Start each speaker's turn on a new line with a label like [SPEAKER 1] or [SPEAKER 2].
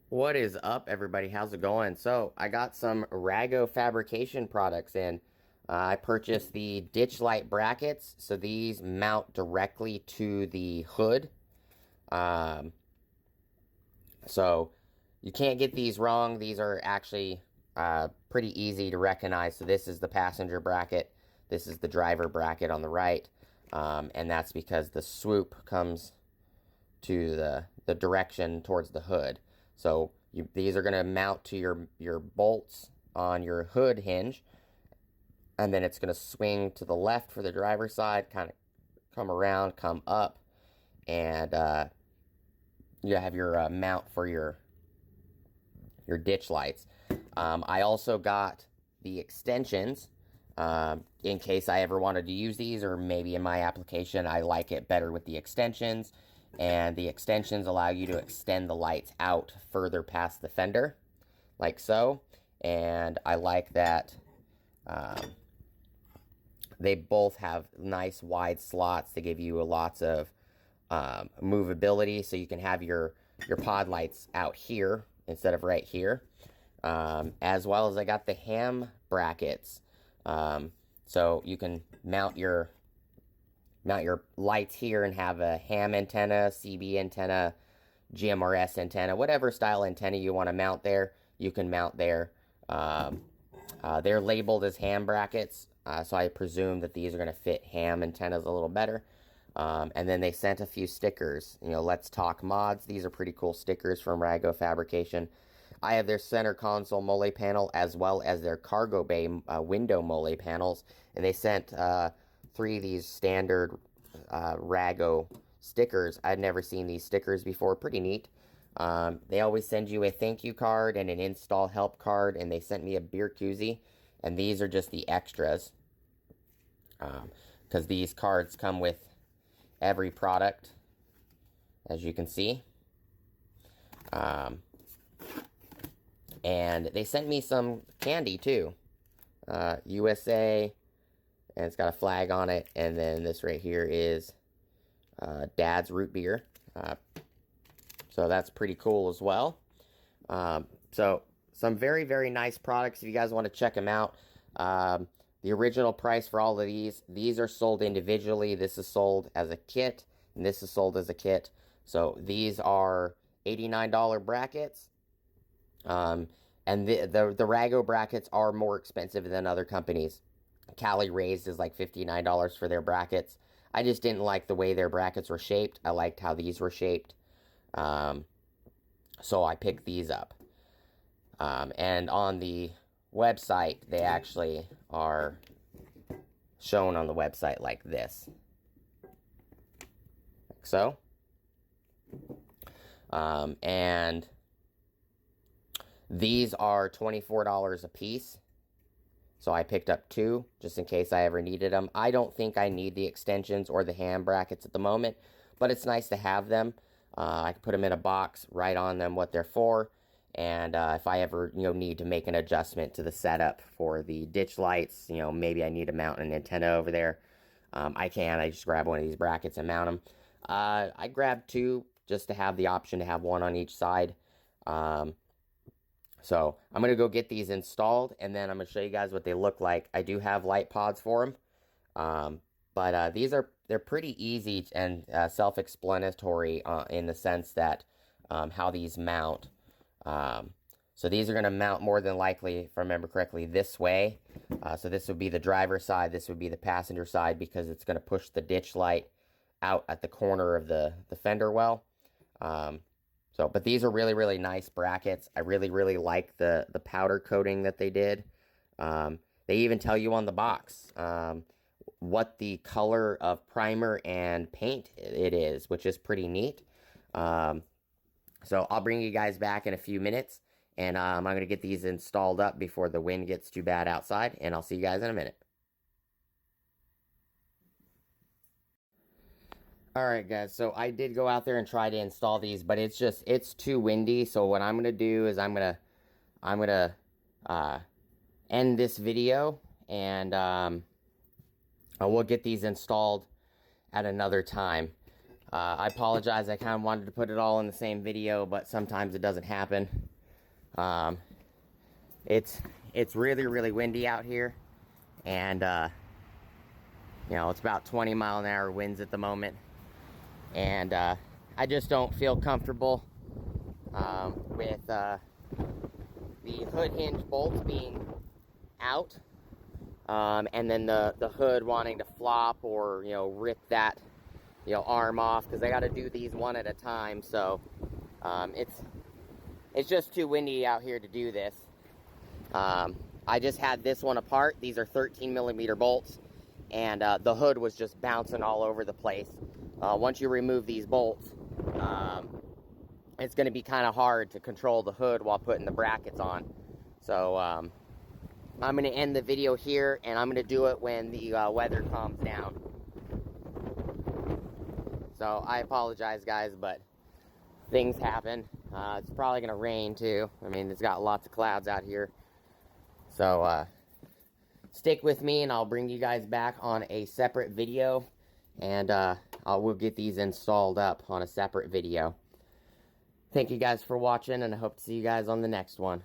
[SPEAKER 1] What is up, everybody? How's it going? So, I got some Rago Fabrication products in. I purchased the ditch light brackets, so these mount directly to the hood. Um, so, you can't get these wrong. These are actually pretty easy to recognize. So, this is the passenger bracket, this is the driver bracket on the right, and that's because the swoop comes to the direction towards the hood. So these are going to mount to your bolts on your hood hinge, and then it's going to swing to the left for the driver's side, kind of come around, come up, and you have your mount for your ditch lights. I also got the extensions in case I ever wanted to use these, or maybe in my application I like it better with the extensions. And the extensions allow you to extend the lights out further past the fender, like so. And I like that they both have nice wide slots to give you lots of movability, so you can have your pod lights out here instead of right here. As well as I got the ham brackets, so you can mount your lights here and have a ham antenna, CB antenna, GMRS antenna, whatever style antenna you want to mount there, you can mount there. They're labeled as ham brackets, so I presume that these are going to fit ham antennas a little better. And then they sent a few stickers. Let's talk mods. These are pretty cool stickers from Rago Fabrication. I have their center console mole panel as well as their cargo bay window mole panels, and they sent 3 of these standard Rago stickers. I'd never seen these stickers before. Pretty neat. They always send you a thank you card and an install help card, and they sent me a beer koozie, and these are just the extras, because these cards come with every product, as you can see. And they sent me some candy too. USA, and it's got a flag on it. And then this right here is Dad's root beer. So that's pretty cool as well. So some very, very nice products if you guys want to check them out. The original price for all of these are sold individually. This is sold as a kit, and this is sold as a kit. So these are $89 brackets. And the Rago brackets are more expensive than other companies. Cali Raised is like $59 for their brackets. I just didn't like the way their brackets were shaped. I liked how these were shaped. So I picked these up. And on the website, they actually are shown on the website like this. Like so. And these are $24 a piece. So I picked up 2 just in case I ever needed them. I don't think I need the extensions or the ham brackets at the moment, but it's nice to have them. I can put them in a box, write on them what they're for, and if I ever need to make an adjustment to the setup for the ditch lights, maybe I need to mount an antenna over there, I can. I just grab one of these brackets and mount them. I grabbed 2 just to have the option to have one on each side. So I'm going to go get these installed, and then I'm going to show you guys what they look like. I do have light pods for them, but they're pretty easy and self-explanatory in the sense that how these mount. So these are going to mount more than likely, if I remember correctly, this way. So this would be the driver's side, this would be the passenger side, because it's going to push the ditch light out at the corner of the fender well. But these are really, really nice brackets. I really, really like the powder coating that they did. They even tell you on the box what the color of primer and paint it is, which is pretty neat. So I'll bring you guys back in a few minutes, and I'm going to get these installed up before the wind gets too bad outside, and I'll see you guys in a minute. Alright guys, so I did go out there and try to install these, but it's too windy. So what I'm gonna do is I'm gonna end this video, and I will get these installed at another time. I apologize, I kind of wanted to put it all in the same video, but sometimes it doesn't happen. It's really, really windy out here, and you know, it's about 20-mile-an-hour winds at the moment, and I just don't feel comfortable with the hood hinge bolts being out, and then the hood wanting to flop or, you know, rip that, you know, arm off, because I got to do these one at a time. So it's just too windy out here to do this. I just had this one apart. These are 13mm bolts, and the hood was just bouncing all over the place. Once you remove these bolts, it's going to be kind of hard to control the hood while putting the brackets on. So I'm going to end the video here, and I'm going to do it when the weather calms down. So I apologize, guys, but things happen. It's probably going to rain too. I mean, it's got lots of clouds out here. So stick with me, and I'll bring you guys back on a separate video, and we'll get these installed up on a separate video. Thank you guys for watching, and I hope to see you guys on the next one.